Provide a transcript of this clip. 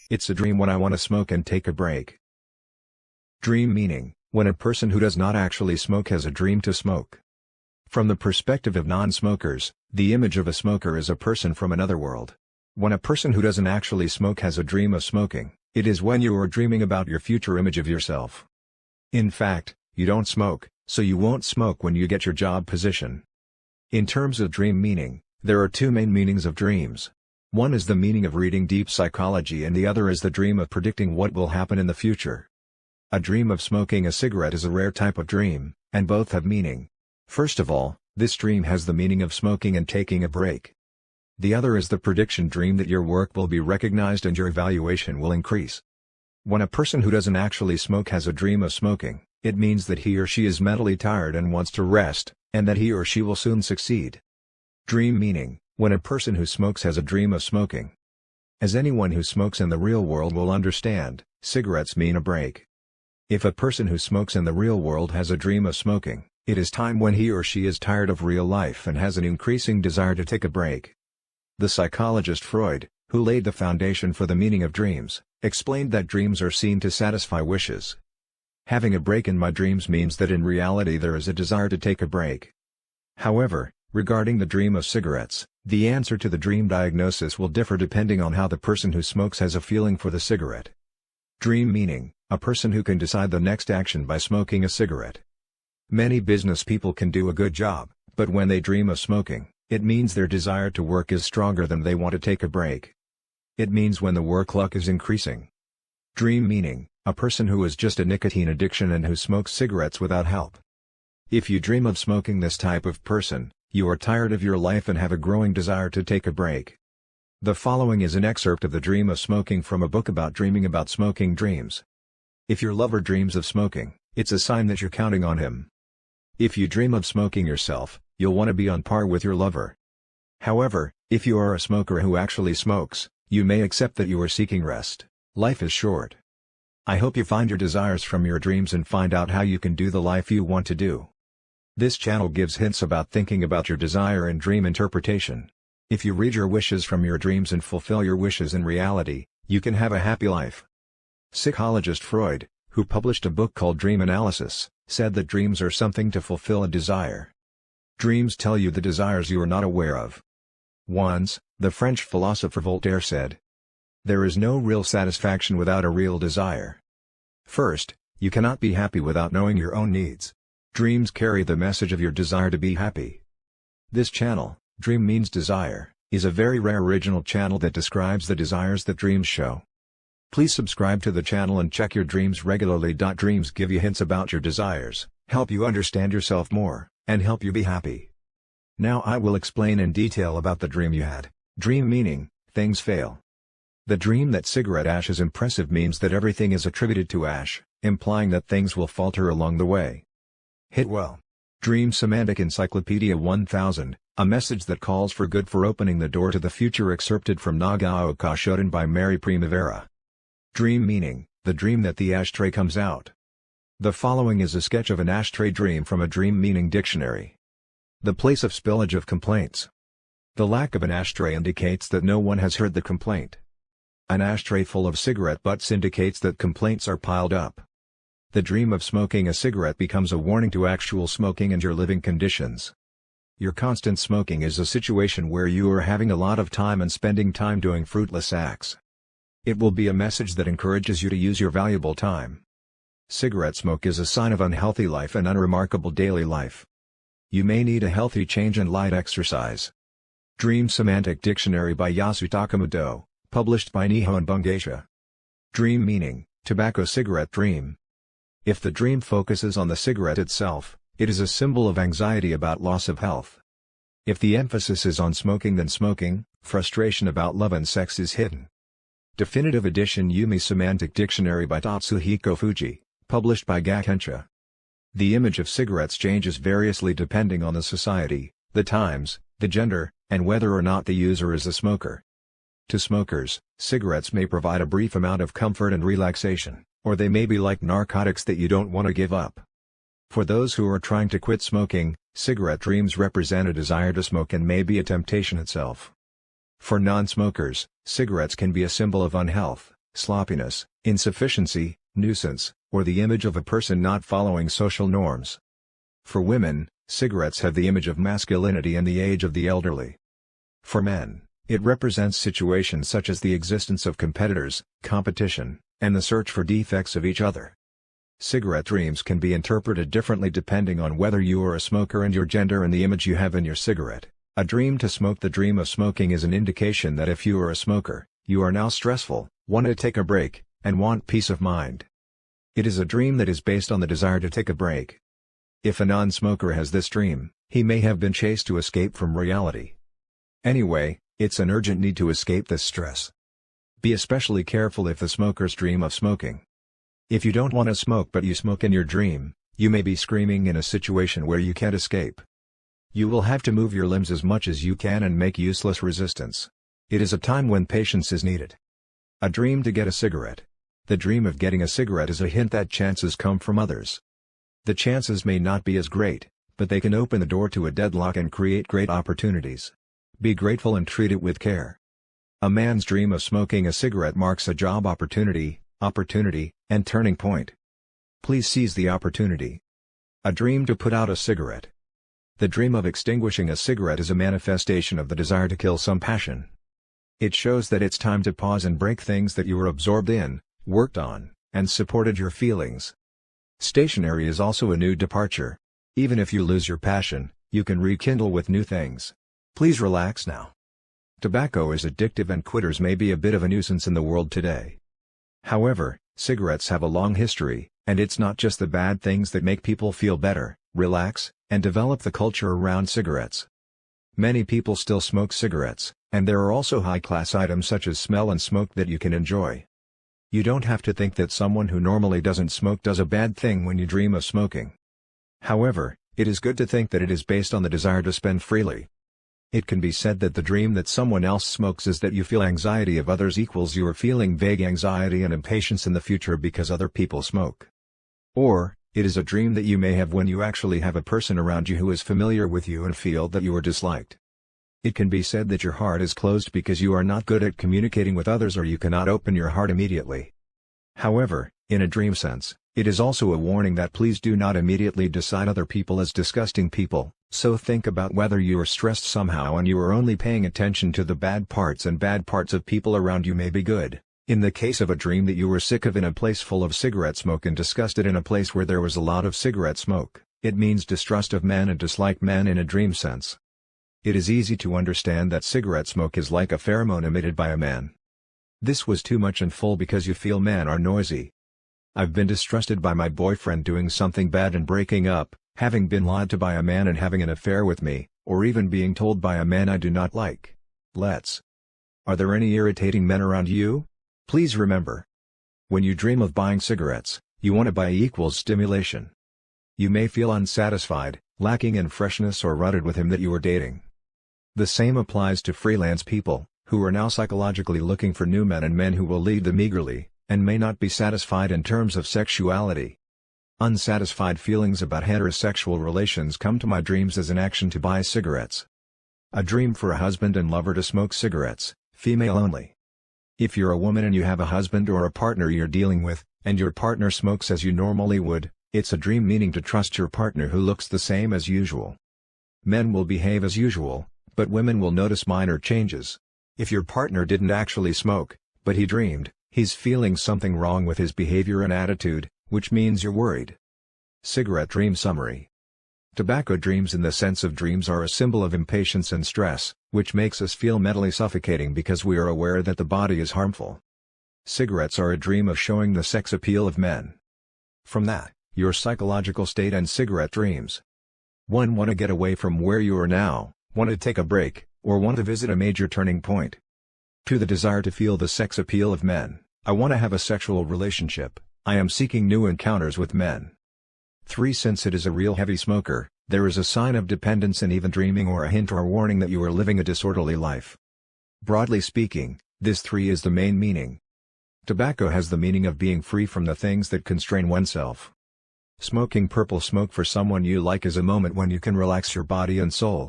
It's a dream when I want to smoke and take a break. Dream meaning, when a person who does not actually smoke has a dream to smoke. From the perspective of non-smokers, the image of a smoker is a person from another world. When a person who doesn't actually smoke has a dream of smoking, it is when you are dreaming about your future image of yourself. In fact, you don't smoke, so you won't smoke when you get your job position. In terms of dream meaning, there are two main meanings of dreams. One is the meaning of reading deep psychology and the other is the dream of predicting what will happen in the future. A dream of smoking a cigarette is a rare type of dream, and both have meaning. First of all, this dream has the meaning of smoking and taking a break. The other is the prediction dream that your work will be recognized and your evaluation will increase. When a person who doesn't actually smoke has a dream of smoking, it means that he or she is mentally tired and wants to rest, and that he or she will soon succeed. Dream meaning, when a person who smokes has a dream of smoking. As anyone who smokes in the real world will understand, cigarettes mean a break. If a person who smokes in the real world has a dream of smoking, it is time when he or she is tired of real life and has an increasing desire to take a break. The psychologist Freud, who laid the foundation for the meaning of dreams, explained that dreams are seen to satisfy wishes. Having a break in my dreams means that in reality there is a desire to take a break. However, regarding the dream of cigarettes, the answer to the dream diagnosis will differ depending on how the person who smokes has a feeling for the cigarette. Dream meaning, a person who can decide the next action by smoking a cigarette. Many business people can do a good job, but when they dream of smoking, it means their desire to work is stronger than they want to take a break. It means when the work luck is increasing. Dream meaning, a person who has just a nicotine addiction and who smokes cigarettes without help. If you dream of smoking this type of person, you are tired of your life and have a growing desire to take a break. The following is an excerpt of the dream of smoking from a book about dreaming about smoking dreams. If your lover dreams of smoking, it's a sign that you're counting on him. If you dream of smoking yourself, you'll want to be on par with your lover. However, if you are a smoker who actually smokes, you may accept that you are seeking rest. Life is short. I hope you find your desires from your dreams and find out how you can do the life you want to do. This channel gives hints about thinking about your desire and dream interpretation. If you read your wishes from your dreams and fulfill your wishes in reality, you can have a happy life. Psychologist Freud, who published a book called Dream Analysis, said that dreams are something to fulfill a desire. Dreams tell you the desires you are not aware of. Once, the French philosopher Voltaire said, "There is no real satisfaction without a real desire." First, you cannot be happy without knowing your own needs. Dreams carry the message of your desire to be happy. This channel, Dream Means Desire, is a very rare original channel that describes the desires that dreams show. Please subscribe to the channel and check your dreams regularly. Dreams give you hints about your desires, help you understand yourself more, and help you be happy. Now I will explain in detail about the dream you had. Dream meaning, things fail. The dream that cigarette ash is impressive means that everything is attributed to ash, implying that things will falter along the way. Hit well. Dream Semantic Encyclopedia 1000, a message that calls for good for opening the door to the future, excerpted from Nagao Kashoden by Mary Primavera. Dream meaning, the dream that the ashtray comes out. The following is a sketch of an ashtray dream from a dream meaning dictionary. The place of spillage of complaints. The lack of an ashtray indicates that no one has heard the complaint. An ashtray full of cigarette butts indicates that complaints are piled up. The dream of smoking a cigarette becomes a warning to actual smoking and your living conditions. Your constant smoking is a situation where you are having a lot of time and spending time doing fruitless acts. It will be a message that encourages you to use your valuable time. Cigarette smoke is a sign of unhealthy life and unremarkable daily life. You may need a healthy change and light exercise. Dream Semantic Dictionary by Yasutaka Mudo, published by Nihon Bungaisha. Dream meaning, tobacco cigarette dream. If the dream focuses on the cigarette itself, it is a symbol of anxiety about loss of health. If the emphasis is on smoking, then smoking, frustration about love and sex is hidden. Definitive Edition Yumi Semantic Dictionary by Tatsuhiko Fuji, published by Gakensha. The image of cigarettes changes variously depending on the society, the times, the gender, and whether or not the user is a smoker. To smokers, cigarettes may provide a brief amount of comfort and relaxation, or they may be like narcotics that you don't want to give up. For those who are trying to quit smoking, cigarette dreams represent a desire to smoke and may be a temptation itself. For non-smokers, cigarettes can be a symbol of unhealth, sloppiness, insufficiency, nuisance, or the image of a person not following social norms. For women, cigarettes have the image of masculinity and the age of the elderly. For men, it represents situations such as the existence of competitors, competition, and the search for defects of each other. Cigarette dreams can be interpreted differently depending on whether you are a smoker and your gender and the image you have in your cigarette. A dream to smoke. The dream of smoking is an indication that if you are a smoker, you are now stressful, want to take a break, and want peace of mind. It is a dream that is based on the desire to take a break. If a non-smoker has this dream, he may have been chased to escape from reality. Anyway, it's an urgent need to escape this stress. Be especially careful if the smokers dream of smoking. If you don't want to smoke but you smoke in your dream, you may be screaming in a situation where you can't escape. You will have to move your limbs as much as you can and make useless resistance. It is a time when patience is needed. A dream to get a cigarette. The dream of getting a cigarette is a hint that chances come from others. The chances may not be as great, but they can open the door to a deadlock and create great opportunities. Be grateful and treat it with care. A man's dream of smoking a cigarette marks a job opportunity, and turning point. Please seize the opportunity. A dream to put out a cigarette. The dream of extinguishing a cigarette is a manifestation of the desire to kill some passion. It shows that it's time to pause and break things that you were absorbed in, worked on, and supported your feelings. Stationary is also a new departure. Even if you lose your passion, you can rekindle with new things. Please relax now. Tobacco is addictive and quitters may be a bit of a nuisance in the world today. However, cigarettes have a long history, and it's not just the bad things that make people feel better, relax, and develop the culture around cigarettes. Many people still smoke cigarettes, and there are also high-class items such as smell and smoke that you can enjoy. You don't have to think that someone who normally doesn't smoke does a bad thing when you dream of smoking. However, it is good to think that it is based on the desire to spend freely. It can be said that the dream that someone else smokes is that you feel anxiety of others equals you are feeling vague anxiety and impatience in the future because other people smoke. Or, it is a dream that you may have when you actually have a person around you who is familiar with you and feel that you are disliked. It can be said that your heart is closed because you are not good at communicating with others or you cannot open your heart immediately. However, in a dream sense, it is also a warning that please do not immediately decide other people as disgusting people, so think about whether you are stressed somehow and you are only paying attention to the bad parts and bad parts of people around you may be good. In the case of a dream that you were sick of in a place full of cigarette smoke and disgusted in a place where there was a lot of cigarette smoke, it means distrust of men and dislike men in a dream sense. It is easy to understand that cigarette smoke is like a pheromone emitted by a man. This was too much and full because you feel men are noisy. I've been distrusted by my boyfriend doing something bad and breaking up, having been lied to by a man and having an affair with me, or even being told by a man I do not like. Are there any irritating men around you? Please remember. When you dream of buying cigarettes, you want to buy equals stimulation. You may feel unsatisfied, lacking in freshness or rutted with him that you are dating. The same applies to freelance people, who are now psychologically looking for new men and men who will lead them eagerly, and may not be satisfied in terms of sexuality. Unsatisfied feelings about heterosexual relations come to my dreams as an action to buy cigarettes. A dream for a husband and lover to smoke cigarettes, female only. If you're a woman and you have a husband or a partner you're dealing with, and your partner smokes as you normally would, it's a dream meaning to trust your partner who looks the same as usual. Men will behave as usual, but women will notice minor changes. If your partner didn't actually smoke, but he dreamed, he's feeling something wrong with his behavior and attitude, which means you're worried. Cigarette dream summary. Tobacco dreams in the sense of dreams are a symbol of impatience and stress, which makes us feel mentally suffocating because we are aware that the body is harmful. Cigarettes are a dream of showing the sex appeal of men. From that, your psychological state and cigarette dreams. 1. Want to get away from where you are now, want to take a break, or want to visit a major turning point. 2. The desire to feel the sex appeal of men. I want to have a sexual relationship, I am seeking new encounters with men. 3. Since it is a real heavy smoker, there is a sign of dependence and even dreaming or a hint or warning that you are living a disorderly life. Broadly speaking, this 3 is the main meaning. Tobacco has the meaning of being free from the things that constrain oneself. Smoking purple smoke for someone you like is a moment when you can relax your body and soul.